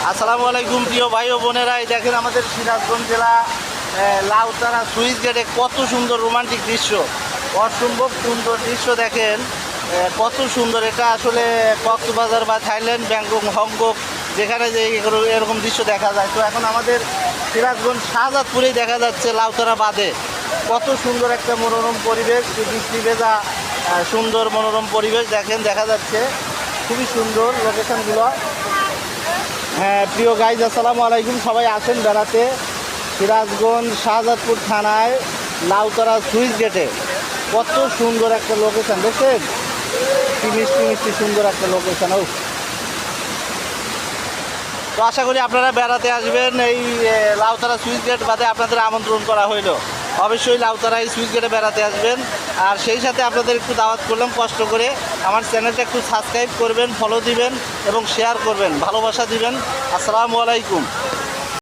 আসসালামু আলাইকুম প্রিয় ভাই ও বোনেরা, এই দেখেন আমাদের সিরাজগঞ্জ জেলা লাউতারা সুইচ গেটে কত সুন্দর রোমান্টিক দৃশ্য, অসম্ভব সুন্দর দৃশ্য দেখেন। কত সুন্দর, এটা আসলে কক্সবাজার বা থাইল্যান্ড, ব্যাংকক, হংকং যেখানে যে এরকম দৃশ্য দেখা যায়। তো এখন আমাদের সিরাজগঞ্জ শাহজাদপুরেই দেখা যাচ্ছে লাউতারা বাঁধে কত সুন্দর একটা মনোরম পরিবেশ, বৃষ্টি ভেজা সুন্দর মনোরম পরিবেশ দেখেন দেখা যাচ্ছে, খুবই সুন্দর লোকেশনগুলো। হ্যাঁ প্রিয় গাইজ, আসসালামু আলাইকুম, সবাই আসেন বেড়াতে সিরাজগঞ্জ শাহজাদপুর থানায় লাউতরা সুইচ গেটে। কত সুন্দর একটা লোকেশন দেখছেন, কি মিষ্টি মিষ্টি সুন্দর একটা লোকেশন। ও তো আশা করি আপনারা বেড়াতে আসবেন। এই লাউতরা সুইচ গেট বাদে আপনাদের আমন্ত্রণ করা হইলো, অবশ্যই লাউতরা এই সুইচ গেটে বেড়াতে আসবেন। আর সেই সাথে আপনাদের একটু দাওয়াত করলাম, কষ্ট করে আমার চ্যানেলটা একটু সাবস্ক্রাইব করবেন, ফলো দিবেন এবং শেয়ার করবেন, ভালোবাসা দিবেন। আসসালামু আলাইকুম।